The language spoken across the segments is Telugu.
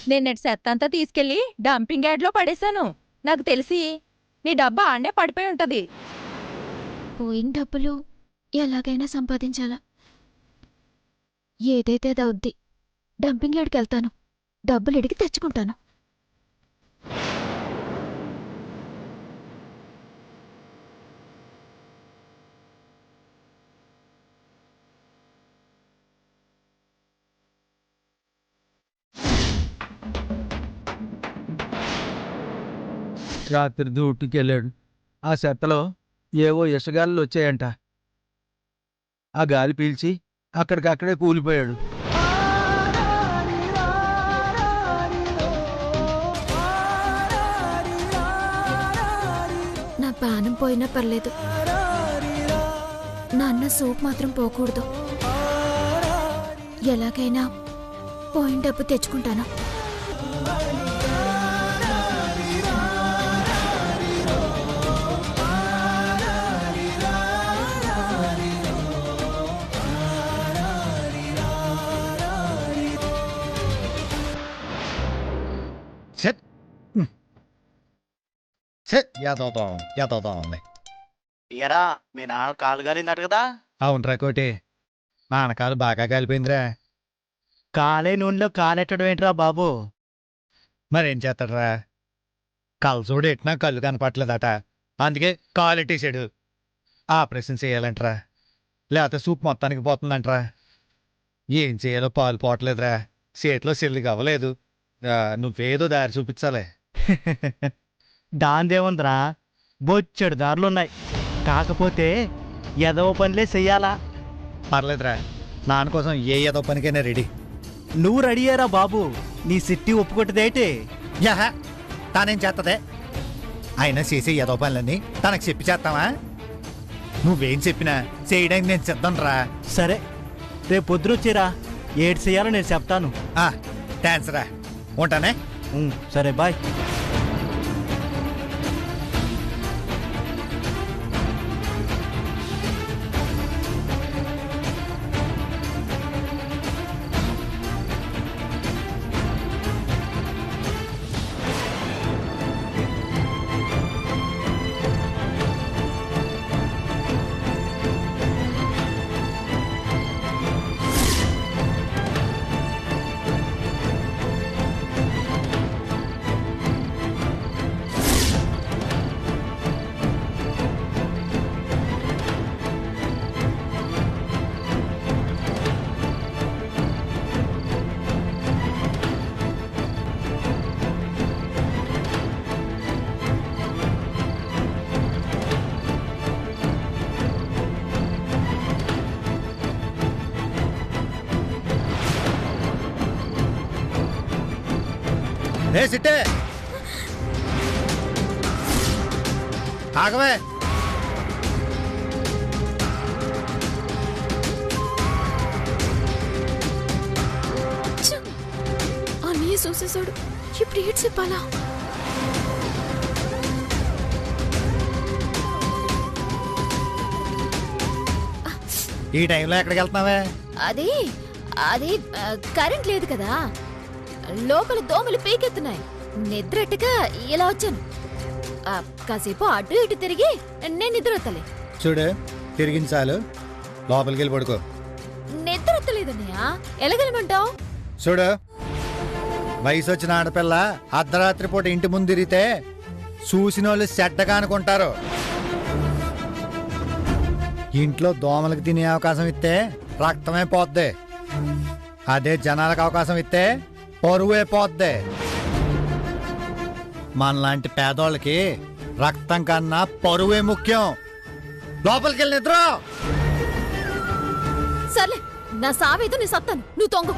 నిన్నటి చెత్తంతా తీసుకెళ్లి డంపింగ్ యార్డ్లో పడేశాను. నాకు తెలిసి నీ డబ్బా ఆడనే పడిపోయి ఉంటది. పోయిన డబ్బులు ఎలాగైనా సంపాదించాలా? ఏదైతే దౌద్ది. డంపింగ్ యార్డ్కి వెళ్తాను, డబ్బులు అడిగి తెచ్చుకుంటాను. రాత్రి డ్యూటీకి వెళ్ళాడు. ఆ చెత్తలో ఏవో ఇసగాళ్ళు వచ్చాయంట. ఆ గాలి పీల్చి అక్కడికక్కడే కూలిపోయాడు. నా పానం పోయినా పర్లేదు, నా అన్న సూప్ మాత్రం పోకూడదు. ఎలాగైనా పోయిన డబ్బు తెచ్చుకుంటాను. ఉంది. ఎరా మీ నాన్న కాలు కాలిందట కదా? అవునరా కోటి, నాన్నకాలు బాగా కాలిపోయిందిరా. కాలే నూనెలో కాలెట్టడం ఏంట్రా బాబు? మరేం చేస్తాడరా, కలసోడు ఎట్టినా కళ్ళు కనపట్లేదట, అందుకే కాలు ఎట్టేసాడు. ఆపరేషన్ చేయాలంటరా, లేకపోతే సూప్ మొత్తానికి పోతుందంటరా. ఏం చేయాలో పాలు పోవట్లేదురా, చేతిలో సెల్లికి అవ్వలేదు. నువ్వేదో దారి చూపించాలే. దాందేముందిరా, బొచ్చెడు దారులున్నాయి. కాకపోతే ఎదవ పనిలే చెయ్యాలా. పర్లేదురా, నాన్న కోసం ఏ ఏదో పనికైనా రెడీ. నువ్వు రెడీయేరా బాబు, నీ సిట్టి ఒప్పుకొట్టదేటి? యహా, తానేం చేస్తదే? అయినా చేసే ఏదో పనులన్నీ తనకు చెప్పి చేస్తావా? నువ్వేం చెప్పినా చేయడానికి నేను సిద్ధం రా. సరే, రేపు పొద్దునొచ్చేరా, ఏడు చెయ్యాలో నేను చెప్తాను. థ్యాంక్స్ రా, ఉంటానే. సరే బాయ్. సిట్టే ఆగవే. అన్నయ్య చూసేసాడు, ఇప్పుడు ఏడ్ చెప్పాలా? ఈ టైంలో ఎక్కడికి వెళ్తున్నావే? అది అది కరెంట్ లేదు కదా, లోపల దోమలు పీకెత్తున్నాయి. నిద్రట్టుగా ఇలా వచ్చాను. కాసేపు అటు ఇటు తిరిగి నేను నిద్రొత్తలే. చూడు, తిరిగించాలు, లోపలికి వెళ్ళి పడుకో. నిద్రొత్తలేదన్నయ్య, ఎలాగెళ్ళమంటావు? చూడు, వయసు వచ్చిన ఆడపిల్ల అర్ధరాత్రి పూట ఇంటి ముందు తిరిగితే చూసిన వాళ్ళు చెడ్డగా అనుకుంటారు. ఇంట్లో దోమలకు తినే అవకాశం ఇస్తే రక్తమే పోద్ది, అదే జనాలకు అవకాశం ఇస్తే పరువే పోద్ది. మనలాంటి పేదోళ్ళకి రక్తం కన్నా పరువే ముఖ్యం. లోపలికి వెళ్ళి నిద్ర. సర్లే, నా సావేదో నీ సత్తాను, నువ్వు తొంగు.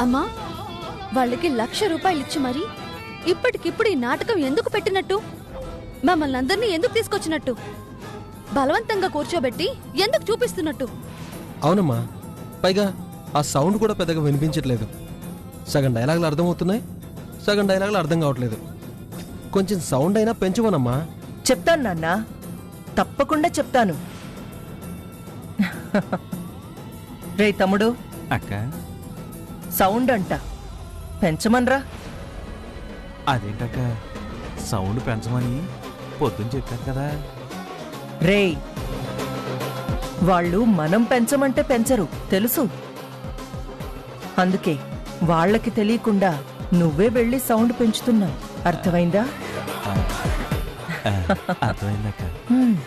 అమ్మా, వాళ్ళకి 1,00,000 రూపాయలు ఇచ్చి మరి ఇప్పటికిప్పుడు ఈ నాటకం ఎందుకు పెట్టినట్టు? మమ్మల్ని అందరినీ ఎందుకు తీసుకొచ్చినట్టు? బలవంతంగా కూర్చోబెట్టి ఎందుకు చూపిస్తున్నట్టు? అవునమ్మా, పైగా ఆ సౌండ్ కూడా పెద్దగా వినిపించట్లేదు. సగం డైలాగులు అర్థమవుతున్నాయి, సగం డైలాగులు అర్థం కావట్లేదు. కొంచెం సౌండ్ అయినా పెంచుకోనమ్మా. చెప్తాను నాన్న, తప్పకుండా చెప్తాను. రే తమ్ముడు, అక్క, సౌండ్ అంట పెంచమనరా. అదేంటక్క సౌండ్ పెంచమని పొద్దున్న చెప్పారు కదా. రే, వాళ్ళు మనం పెంచమంటే పెంచరు తెలుసు. అందుకే వాళ్ళకి తెలియకుండా నువ్వే వెళ్ళి సౌండ్ పెంచుతున్నావు. అర్థమైందా? అర్థమైందక్క. హ్మ్.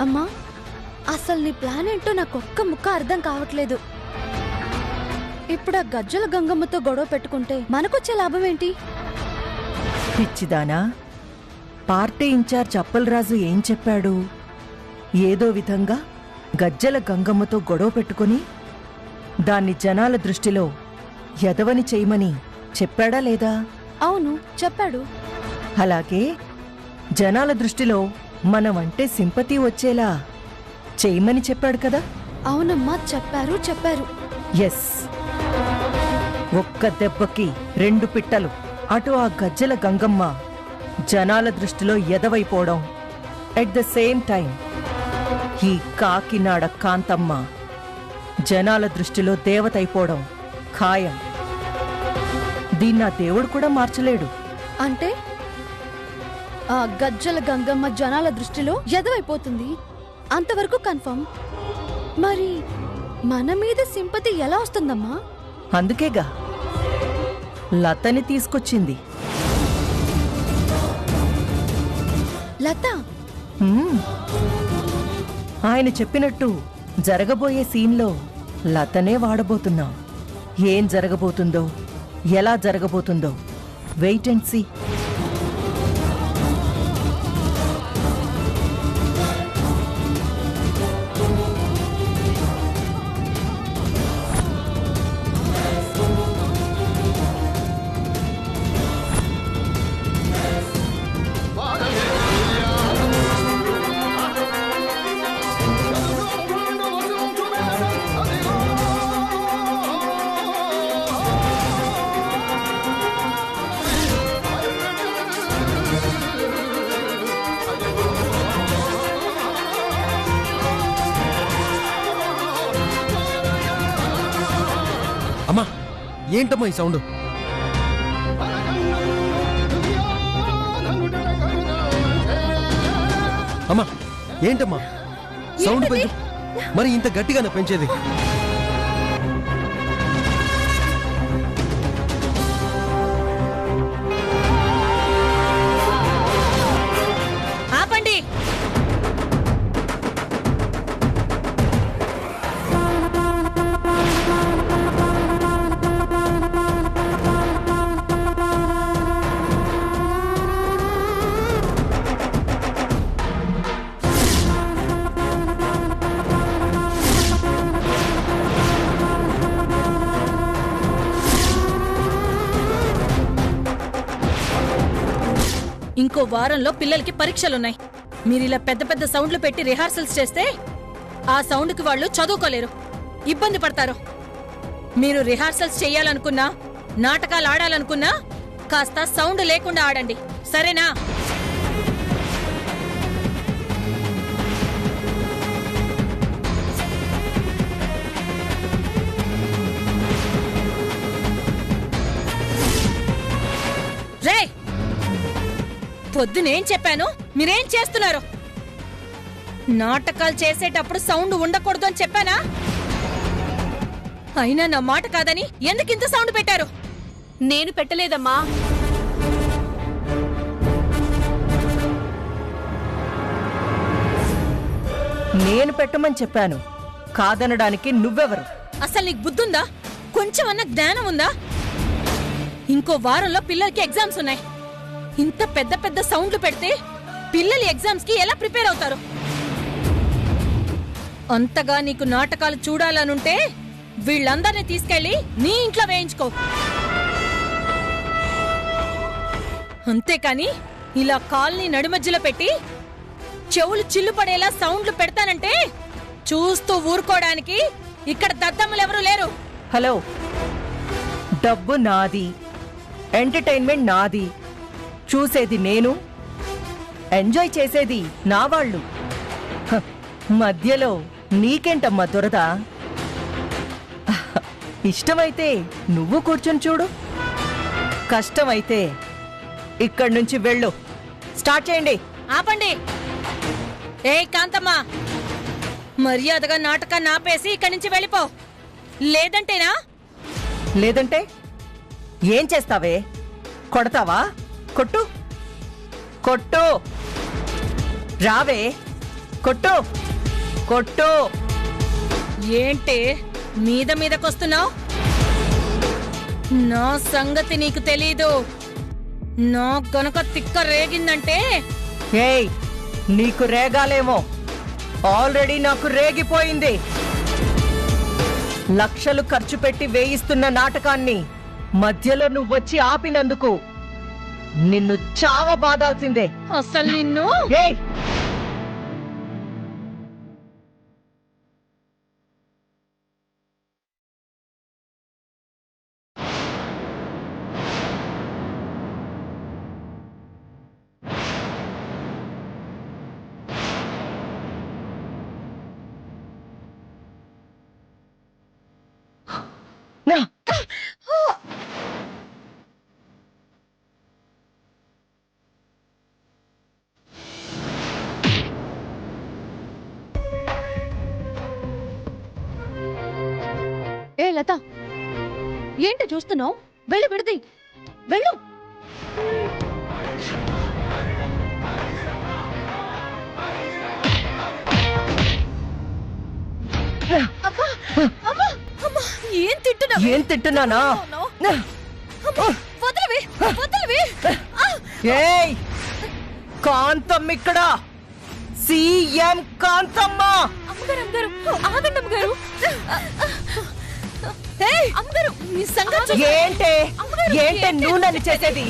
అమ్మా, అసలు నీ ప్లాన్ ఏంటో నాకు ఒక్క ముక్క అర్థం కావట్లేదు. ఇప్పుడు ఆ గజ్జల గంగమ్మతో గొడవ పెట్టుకుంటే మనకొచ్చే లాభం ఏంటి? పిచ్చిదానా, పార్టీ ఇన్ఛార్జ్ అప్పలరాజు ఏం చెప్పాడు? ఏదో విధంగా గజ్జల గంగమ్మతో గొడవ పెట్టుకుని దాన్ని జనాల దృష్టిలో ఎదవని చేయమని చెప్పాడా లేదా? అవును, చెప్పాడు. అలాగే జనాల దృష్టిలో మనమంటే సింపతి వచ్చేలా చేయమని చెప్పాడు కదా? అవునమ్మా, చెప్పారు. ఎస్, ఒక్క దెబ్బకి 2 పిట్టలు. అటు ఆ గజ్జల గంగమ్మ జనాల దృష్టిలో ఎదవైపోవడం, ఎట్ ద సేమ్ టైం ఈ కాకినాడ కాంతమ్మ జనాల దృష్టిలో దేవతైపోవడం ఖాయం. దీన్ని ఆ దేవుడు కూడా మార్చలేడు. అంటే ఆ గజ్జల గంగమ్మ జనాల దృష్టిలో ఎదవైపోతుంది, అంతవరకు కన్ఫర్మ్. మరి మన మీద సింపతి ఎలా వస్తుందమ్మా? అందుకేగా లతని తీసుకొచ్చింది. లత? హ్మ్. ఆయన చెప్పినట్టు జరగబోయే సీన్లో లతనే వాడబోతున్నాం. ఏం జరగబోతుందో, ఎలా జరగబోతుందో వెయిట్ అండ్ సీ. అమ్మా, ఏంటమ్మా ఈ సౌండ్? అమ్మా, ఏంటమ్మా సౌండ్ పెంచు. మరి ఇంత గట్టిగానే పెంచేది? ఆపండి. ఇంకో వారంలో పిల్లలకి పరీక్షలున్నాయి. మీరిలా పెద్ద పెద్ద సౌండ్లు పెట్టి రిహార్సల్స్ చేస్తే ఆ సౌండ్కి వాళ్ళు చదువుకోలేరు, ఇబ్బంది పడతారు. మీరు రిహార్సల్స్ చెయ్యాలనుకున్నా, నాటకాలు ఆడాలనుకున్నా కాస్త సౌండ్ లేకుండా ఆడండి, సరేనా? రే, పొద్దునేం చెప్పాను, మీరేం చేస్తున్నారు? నాటకాలు చేసేటప్పుడు సౌండ్ ఉండకూడదు అని చెప్పానా? అయినా నా మాట కాదని ఎందుకింత సౌండ్ పెట్టారు? నేను పెట్టలేదమ్మా. నేను పెట్టమని చెప్పాను, కాదనడానికి నువ్వెవరు? అసలు నీకు బుద్ధుందా? కొంచెం అన్న జ్ఞానం ఉందా? ఇంకో వారంలో పిల్లలకి ఎగ్జామ్స్ ఉన్నాయి. ఇంత పెద్ద పెద్ద సౌండ్లు పెడితే పిల్లలు ఎగ్జామ్స్ కి ఎలా ప్రిపేర్ అవుతారు? అంతగా నీకు నాటకాలు చూడాలనుంటే వీళ్ళందరినీ తీసుకెళ్లి నీ ఇంట్లో వేయించుకో. అంతేకాని ఇలా కాల్ని నడిమధ్యలో పెట్టి చెవులు చిల్లు పడేలా సౌండ్లు పెడతానంటే చూస్తూ ఊరుకోవడానికి ఇక్కడ దద్దమ్మలెవరూ లేరు. హలో, డబ్బు నాది, ఎంటర్టైన్మెంట్ నాది, చూసేది నేను, ఎంజాయ్ చేసేది నా వాళ్ళు. హ, మధ్యలో నీకేంటమ్మా దురద? ఇష్టమైతే నువ్వు కూర్చొని చూడు, కష్టమైతే ఇక్కడి నుంచి వెళ్ళు. స్టార్ట్ చేయండి. ఆపండి. ఏ కాంతమ్మ, మర్యాదగా నాటకాన్ని ఆపేసి ఇక్కడి నుంచి వెళ్ళిపో. లేదంటేనా? లేదంటే ఏం చేస్తావే? కొడతావా? కొట్టు, కొట్టు, రావే, కొట్టు, కొట్టు. ఏంటి మీద మీదకొస్తున్నావు? నా సంగతి నీకు తెలీదు. నా గనక తిక్క రేగిందంటే ఏయ్, నీకు రేగాలేమో, ఆల్రెడీ నాకు రేగిపోయింది. లక్షలు ఖర్చు పెట్టి వేయిస్తున్న నాటకాన్ని మధ్యలో నువ్వొచ్చి ఆపినందుకు నిన్ను చావబాదాల్సిందే. అసలు నిన్ను ఏయ్, నా ఏ లత, ఏంటి చూస్తున్నావు? వెళ్ళు, విడది, వెళ్ళు. ఏం తింటున్నావు? ఏం తింటున్నానా? వదలవే, వదలవే. ఏయ్, కాంతమ్మ ఇక్కడ, సీఎం కాంతమ్మ. అమ్మగారు, అమ్మగారు, ఆగండి అమ్మగారు. ఏయ్, అమ్మగారు, నీ సంగతి చూసి- ఏంటే ఏంటే నువ్వు నన్ను చేసేది?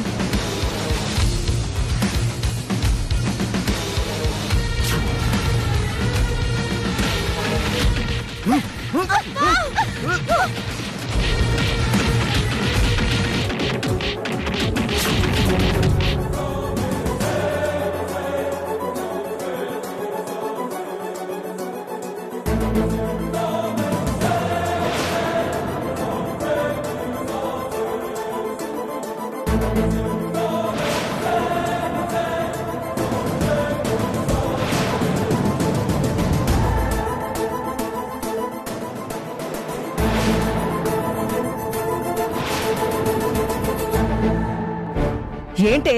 ఏంటే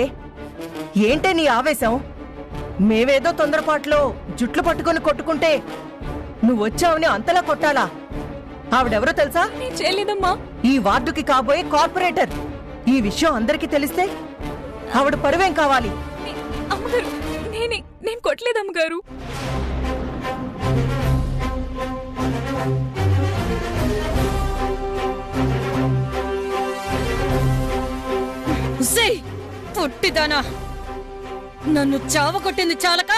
ఏంటే నీ ఆవేశం? మేవేదో తొందరపాట్లో జుట్లు పట్టుకొని కొట్టుకుంటే నువ్వొచ్చావని అంతలా కొట్టాలా? ఆవిడెవరో తెలుసా? చేయలేదమ్మా. ఈ వార్డుకి కాబోయే కార్పొరేటర్. ఈ విషయం అందరికీ తెలిస్తే ఆవిడ పరువేం కావాలి? అమ్మగారు, నేను కొట్టలేదు అమ్మగారు. ఉస్సేయ్, పుట్టిదానా, నన్ను చావ కొట్టింది చాలక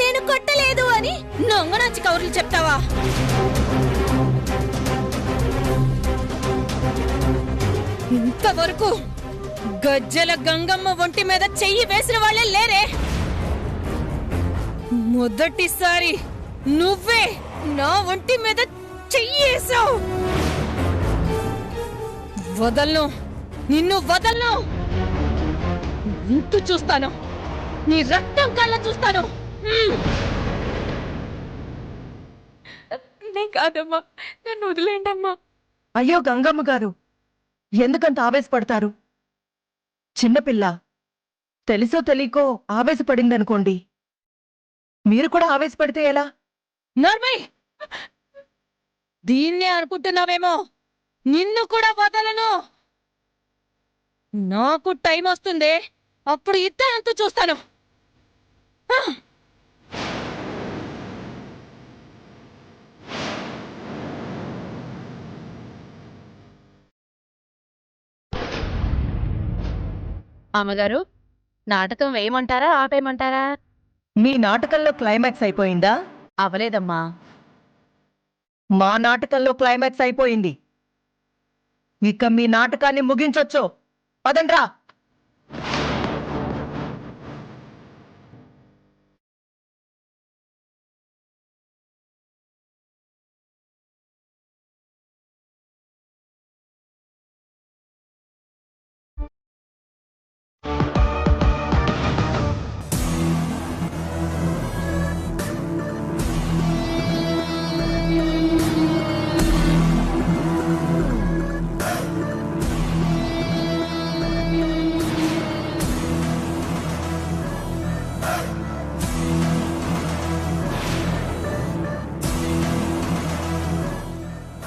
నేను కొట్టలేదు అని నొంగనాచి కౌరులు చెప్తావా? ఇంతవరకు గజ్జల గంగమ్మ ఒంటి మీద చెయ్యి వేసిన వాళ్ళే లేరే. మొదటిసారి నువ్వే నా ఒంటి మీద చెయ్యి వేసావు. వదలను, నిన్ను వదలను. ఇంటూ చూస్తాను, నీ రక్తం కళ్ళ చూస్తాను. నేను కాదమ్మా, నన్ను వదిలేండి అమ్మా. అయ్యో గంగమ్మ గారు, ఎందుకంత ఆవేశపడతారు? చిన్నపిల్ల తెలుసో తెలియకో ఆవేశపడిందనుకోండి, మీరు కూడా ఆవేశపడితే ఎలా? నర్మయ్, దీన్నే అనుకుంటున్నావేమో. నిన్ను కూడా వదలను. నాకు టైం వస్తుంది, అప్పుడు ఇద్దరంతా చూస్తాను. అమ్మగారు, నాటకం వేయమంటారా ఆపేయమంటారా? మీ నాటకంలో క్లైమాక్స్ అయిపోయిందా? అవలేదమ్మా. మా నాటకంలో క్లైమాక్స్ అయిపోయింది. ఇక మీ నాటకాన్ని ముగించొచ్చు. పదండ్రా.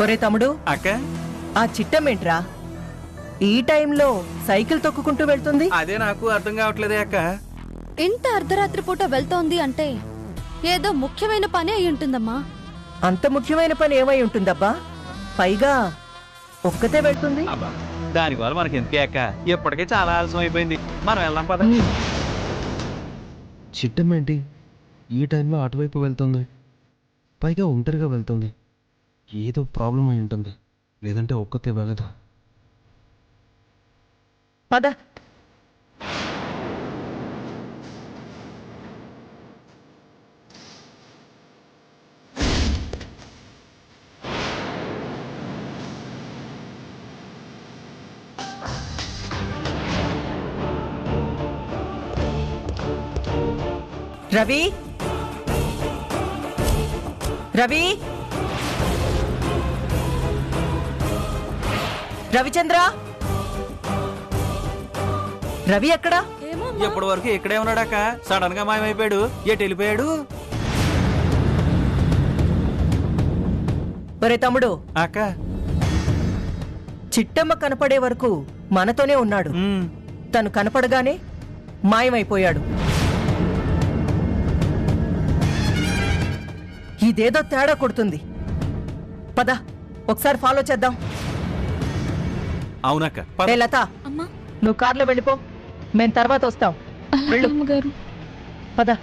ఒరే తమ్ముడు, అక్క ఆ చిట్టమేంట్రా ఈ టైంలో సైకిల్ తొక్కుకుంటూ వెళ్తుంది? అదే నాకు అర్థం కావట్లేదే అక్క. ఇంత అర్ధరాత్రి పూట వెళ్తోంది అంటే ఏదో ముఖ్యమైన పని అయి ఉంటుందమ్మా. అంత ముఖ్యమైన పని ఏమై ఉంటుందబ్బా? పైగా ఒక్కతే వెళ్తుంది. అబ్బా, దానివల్ల మనకి ఎందుకే అక్క, ఇప్పటికే చాలా ఆలస్యం అయిపోయింది. మనం వెళ్దాం పద. చిట్టమేంటి ఈ టైంలో అటువైపు వెళ్తుంది? పైగా ఒంటరిగా వెళ్తుంది. ఏదో ప్రాబ్లం అయి ఉంటుంది, లేదంటే ఒక్కతే వెళ్ళదు. పద. రవి, రవి, రవిచంద్ర, రవి ఎక్కడా? ఇప్పటి వరకు ఇక్కడే ఉన్నాడక్క. సడన్ గా మాయమైపోయాడు. ఎటు వెళ్ళిపోయాడు? ఒరే తమ్ముడు, అక్క చిట్టమ్మ కనపడే వరకు మనతోనే ఉన్నాడు. తను కనపడగానే మాయమైపోయాడు. ఇదేదో తేడా కొడుతుంది. పద, ఒకసారి ఫాలో చేద్దాం. అవునక్క. ఏ లత, నువ్వు కార్లో వెళ్ళిపో, మేము తర్వాత వస్తాం. వెళ్ళు. పద.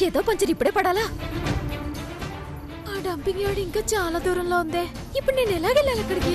ఏదో పంచర్ ఇప్పుడే పడాలా? ఆ డంపింగ్ యార్డ్ ఇంకా చాలా దూరంలో ఉందే. ఇప్పుడు నేను ఎలాగెళ్ళాలి అక్కడికి?